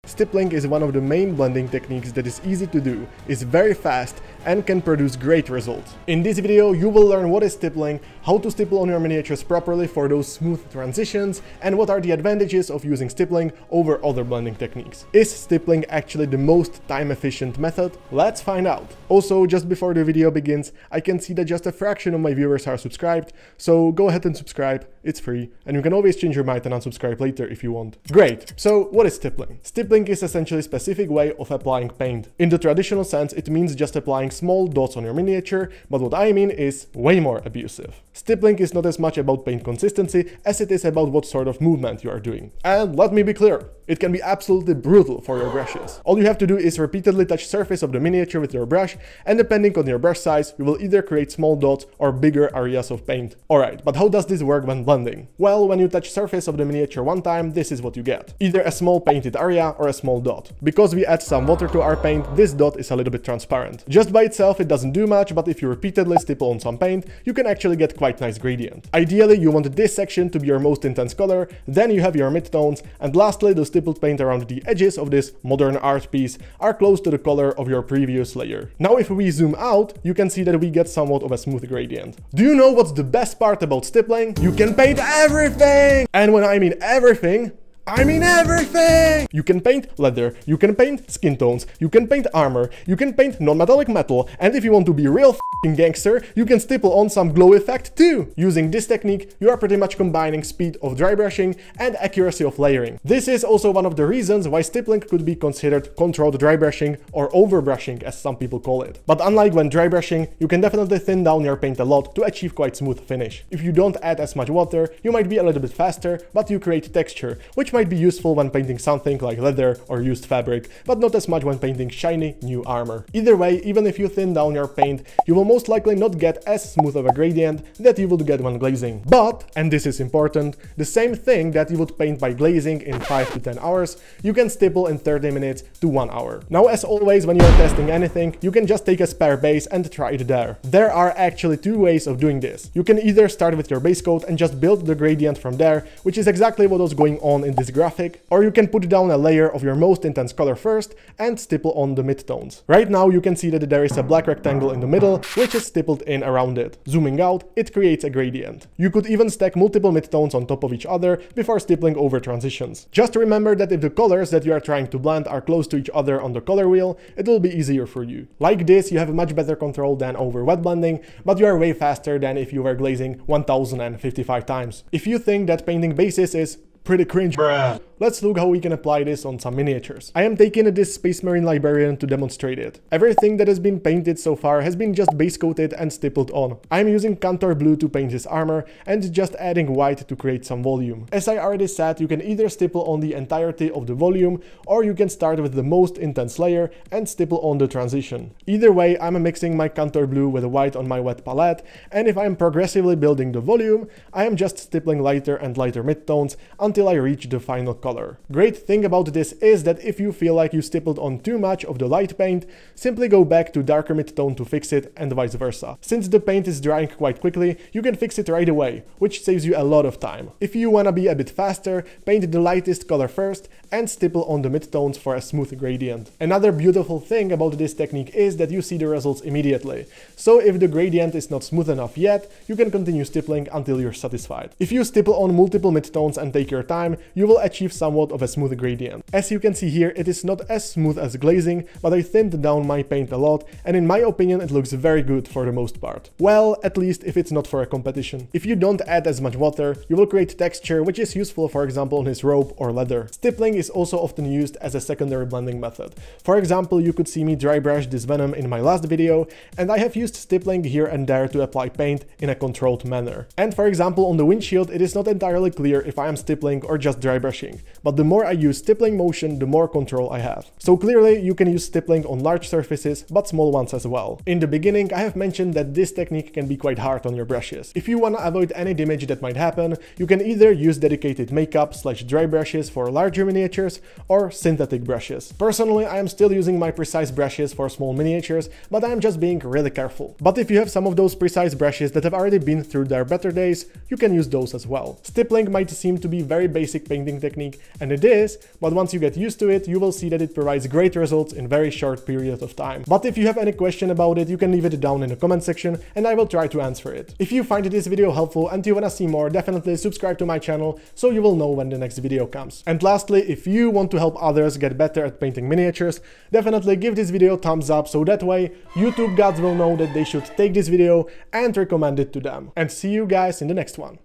Stippling is one of the main blending techniques that is easy to do, is very fast, and can produce great results. In this video, you will learn what is stippling, how to stipple on your miniatures properly for those smooth transitions, and what are the advantages of using stippling over other blending techniques. Is stippling actually the most time-efficient method? Let's find out. Also, just before the video begins, I can see that just a fraction of my viewers are subscribed, so go ahead and subscribe, it's free, and you can always change your mind and unsubscribe later if you want. Great, so what is stippling? Stippling is essentially a specific way of applying paint. In the traditional sense, it means just applying small dots on your miniature, but what I mean is way more abusive. Stippling is not as much about paint consistency as it is about what sort of movement you are doing. And let me be clear, it can be absolutely brutal for your brushes. All you have to do is repeatedly touch surface of the miniature with your brush, and depending on your brush size, you will either create small dots or bigger areas of paint. Alright, but how does this work when blending? Well, when you touch surface of the miniature one time, this is what you get. Either a small painted area or a small dot. Because we add some water to our paint, this dot is a little bit transparent. Just by itself it doesn't do much, but if you repeatedly stipple on some paint, you can actually get quite nice gradient. Ideally, you want this section to be your most intense color, then you have your midtones, and lastly the stippled paint around the edges of this modern art piece are close to the color of your previous layer. Now if we zoom out, you can see that we get somewhat of a smooth gradient. Do you know what's the best part about stippling? You can paint everything! And when I mean everything, I mean everything! You can paint leather, you can paint skin tones, you can paint armor, you can paint non-metallic metal, and if you want to be real f***ing gangster, you can stipple on some glow effect too! Using this technique, you are pretty much combining speed of dry brushing and accuracy of layering. This is also one of the reasons why stippling could be considered controlled dry brushing or overbrushing as some people call it. But unlike when dry brushing, you can definitely thin down your paint a lot to achieve quite smooth finish. If you don't add as much water, you might be a little bit faster, but you create texture, which might be useful when painting something like leather or used fabric, but not as much when painting shiny new armor. Either way, even if you thin down your paint, you will most likely not get as smooth of a gradient that you would get when glazing. But, and this is important, the same thing that you would paint by glazing in 5 to 10 hours, you can stipple in 30 minutes to 1 hour. Now, as always, when you are testing anything, you can just take a spare base and try it there. There are actually two ways of doing this. You can either start with your base coat and just build the gradient from there, which is exactly what was going on in this graphic, or you can put down a layer of your most intense color first and stipple on the midtones. Right now you can see that there is a black rectangle in the middle, which is stippled in around it. Zooming out, it creates a gradient. You could even stack multiple midtones on top of each other before stippling over transitions. Just remember that if the colors that you are trying to blend are close to each other on the color wheel, it will be easier for you. Like this, you have much better control than over wet blending, but you are way faster than if you were glazing 1055 times. If you think that painting bases is pretty cringe, bruh, let's look how we can apply this on some miniatures. I am taking this Space Marine Librarian to demonstrate it. Everything that has been painted so far has been just base coated and stippled on. I am using Contour Blue to paint his armor and just adding white to create some volume. As I already said, you can either stipple on the entirety of the volume, or you can start with the most intense layer and stipple on the transition. Either way, I'm mixing my Contour Blue with white on my wet palette, and if I am progressively building the volume, I am just stippling lighter and lighter midtones until I reach the final color. Great thing about this is that if you feel like you stippled on too much of the light paint, simply go back to darker midtone to fix it and vice versa. Since the paint is drying quite quickly, you can fix it right away, which saves you a lot of time. If you wanna be a bit faster, paint the lightest color first and stipple on the midtones for a smooth gradient. Another beautiful thing about this technique is that you see the results immediately. So if the gradient is not smooth enough yet, you can continue stippling until you're satisfied. If you stipple on multiple midtones and take your time, you will achieve somewhat of a smooth gradient. As you can see here, it is not as smooth as glazing, but I thinned down my paint a lot, and in my opinion it looks very good for the most part. Well, at least if it's not for a competition. If you don't add as much water, you will create texture, which is useful for example on his robe or leather. Stippling is also often used as a secondary blending method. For example, you could see me dry brush this venom in my last video, and I have used stippling here and there to apply paint in a controlled manner. And for example on the windshield, it is not entirely clear if I am stippling or just dry brushing, but the more I use stippling motion, the more control I have. So clearly you can use stippling on large surfaces, but small ones as well. In the beginning, I have mentioned that this technique can be quite hard on your brushes. If you want to avoid any damage that might happen, you can either use dedicated makeup / dry brushes for larger miniatures or synthetic brushes. Personally, I am still using my precise brushes for small miniatures, but I am just being really careful. But if you have some of those precise brushes that have already been through their better days, you can use those as well. Stippling might seem to be very very basic painting technique, and it is, but once you get used to it, you will see that it provides great results in very short period of time. But if you have any question about it, you can leave it down in the comment section and I will try to answer it. If you find this video helpful and you wanna see more, definitely subscribe to my channel so you will know when the next video comes. And lastly, if you want to help others get better at painting miniatures, definitely give this video a thumbs up so that way YouTube gods will know that they should take this video and recommend it to them. And see you guys in the next one.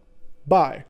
Bye!